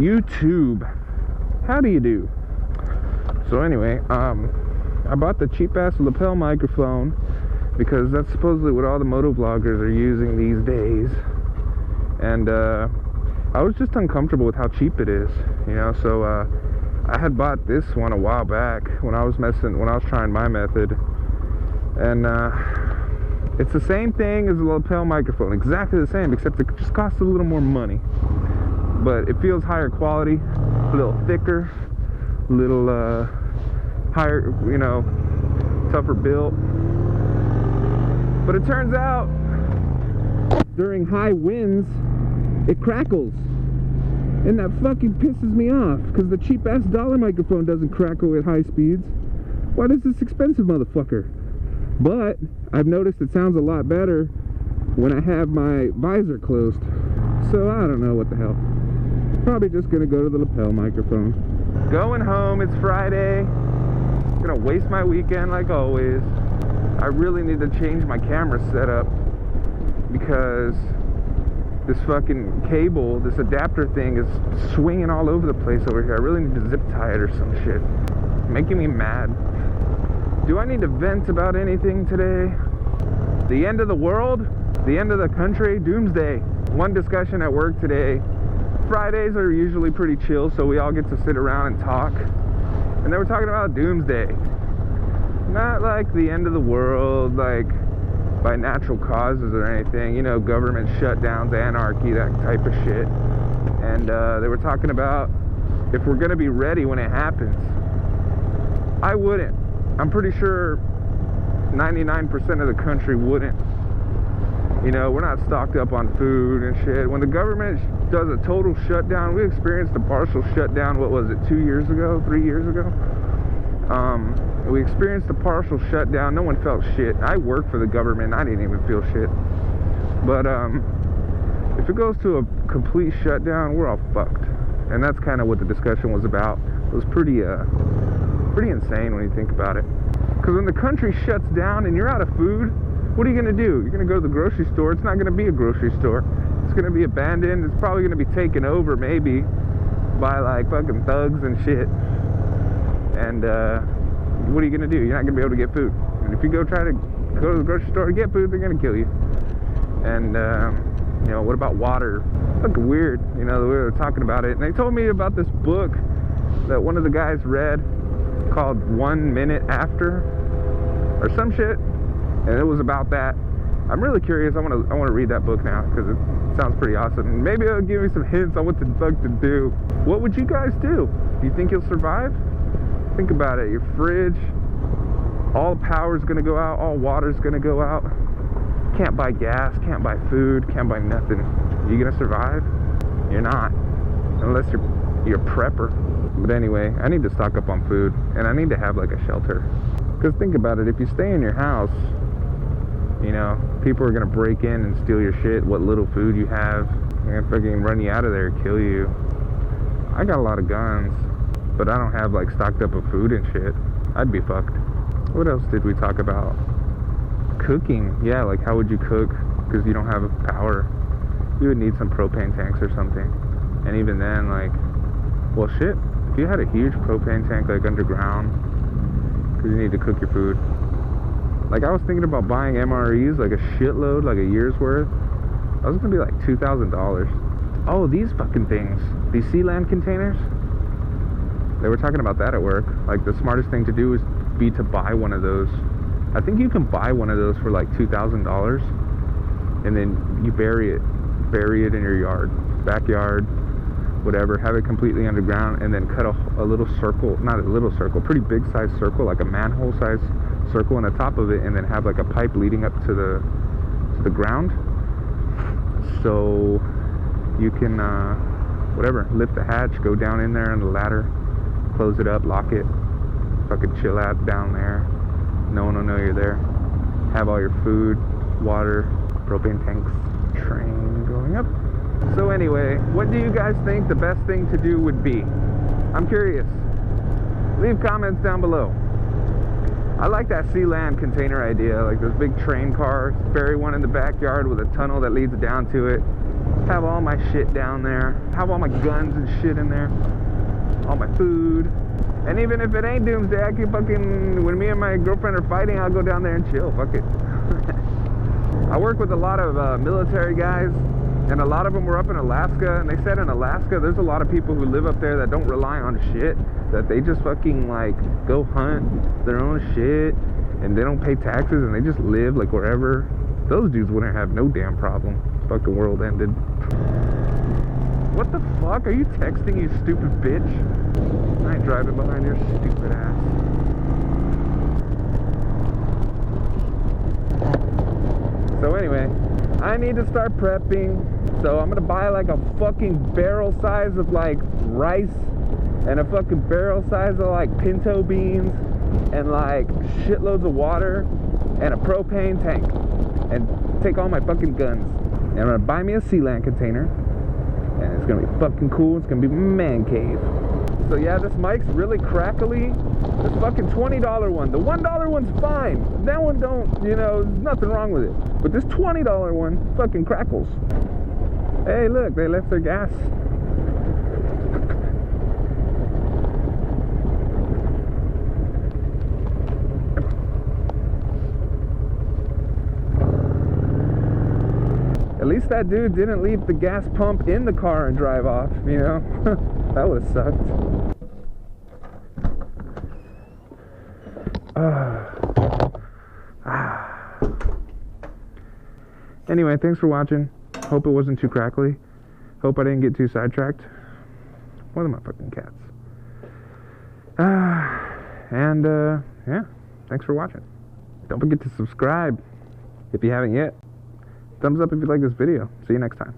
YouTube, how do you do? So anyway, I bought the cheap ass lapel microphone because that's supposedly what all the moto vloggers are using these days, and I was just uncomfortable with how cheap it is, you know. So I had bought this one a while back when I was trying my method, and it's the same thing as a lapel microphone, exactly the same, except it just costs a little more money. But it feels higher quality, a little thicker, a little higher, you know, tougher built. But it turns out, during high winds, it crackles. And that fucking pisses me off, because the cheap ass dollar microphone doesn't crackle at high speeds. Why does this expensive motherfucker? But I've noticed it sounds a lot better when I have my visor closed. So I don't know what the hell. Probably just gonna go to the lapel microphone. Going home, it's Friday. Gonna waste my weekend like always. I really need to change my camera setup because this fucking cable, this adapter thing is swinging all over the place over here. I really need to zip tie it or some shit. Making me mad. Do I need to vent about anything today? The end of the world? The end of the country? Doomsday. One discussion at work today. Fridays are usually pretty chill, so we all get to sit around and talk. And they were talking about doomsday. Not like the end of the world, like by natural causes or anything. You know, government shutdowns, anarchy, that type of shit. And they were talking about if we're gonna be ready when it happens. I wouldn't. I'm pretty sure 99% of the country wouldn't. You know, we're not stocked up on food and shit. When the government does a total shutdown, we experienced a partial shutdown, what was it, 2 years ago, 3 years ago? We experienced a partial shutdown. No one felt shit. I worked for the government. I didn't even feel shit. But if it goes to a complete shutdown, we're all fucked. And that's kind of what the discussion was about. It was pretty insane when you think about it. Because when the country shuts down and you're out of food, what are you going to do? You're going to go to the grocery store. It's not going to be a grocery store. It's going to be abandoned. It's probably going to be taken over, maybe, by, like, fucking thugs and shit. And, what are you going to do? You're not going to be able to get food. And if you try to go to the grocery store to get food, they're going to kill you. And, you know, what about water? Fucking weird. You know, we were talking about it. And they told me about this book that one of the guys read called 1 Minute After or some shit. And it was about that. I'm really curious. I want to read that book now because it sounds pretty awesome. Maybe it'll give me some hints on what the fuck to do. What would you guys do? Do you think you'll survive? Think about it. Your fridge, all power's gonna go out, all water's gonna go out. Can't buy gas, can't buy food, can't buy nothing. You gonna survive? You're not, unless you're a prepper. But anyway, I need to stock up on food, and I need to have like a shelter. Because think about it, if you stay in your house, you know, people are gonna break in and steal your shit, what little food you have. They're gonna fucking run you out of there, kill you. I got a lot of guns, but I don't have like stocked up of food and shit. I'd be fucked. What else did we talk about? Cooking. Yeah, like how would you cook? Because you don't have power. You would need some propane tanks or something. And even then, like, well shit, if you had a huge propane tank like underground, because you need to cook your food. Like I was thinking about buying MREs, like a shitload, like a year's worth. That was gonna be like $2,000. Oh, these fucking things. These Sealand containers. They were talking about that at work. Like the smartest thing to do is be to buy one of those. I think you can buy one of those for like $2,000, and then you bury it in your yard, backyard, whatever. Have it completely underground, and then cut a little circle, not a little circle, pretty big size circle, like a manhole size circle on the top of it, and then have like a pipe leading up to the ground, so you can whatever, lift the hatch, go down in there on the ladder, close it up, lock it, fucking chill out down there. No one will know you're there. Have all your food, water, propane tanks, train going up. So anyway, what do you guys think the best thing to do would be? I'm curious. Leave comments down below. I like that Sealand container idea, like those big train cars, bury one in the backyard with a tunnel that leads down to it, Have all my shit down there. Have all my guns and shit in there. All my food. And even if it ain't Doomsday, I can fucking, when me and my girlfriend are fighting, I'll go down there and chill. Fuck it. I work with a lot of military guys, and a lot of them were up in Alaska, and they said in Alaska there's a lot of people who live up there that don't rely on shit, that they just fucking like go hunt their own shit, and they don't pay taxes, and they just live like wherever. Those dudes wouldn't have no damn problem. Fucking world ended. What the fuck? Are you texting, you stupid bitch? I ain't driving behind your stupid ass. So anyway, I need to start prepping. So I'm gonna buy like a fucking barrel size of like rice, and a fucking barrel size of like pinto beans, and like shitloads of water, and a propane tank, and take all my fucking guns. And I'm gonna buy me a Sealand container, and it's gonna be fucking cool. It's gonna be man cave. So yeah, this mic's really crackly. This fucking $20 one. The $1 one's fine. That one don't, you know, there's nothing wrong with it. But this $20 one fucking crackles. Hey, look, they left their gas. At least that dude didn't leave the gas pump in the car and drive off, you know? That would have sucked. Anyway, thanks for watching. Hope it wasn't too crackly. Hope I didn't get too sidetracked. One of my fucking cats. Yeah, thanks for watching. Don't forget to subscribe if you haven't yet. Thumbs up if you like this video. See you next time.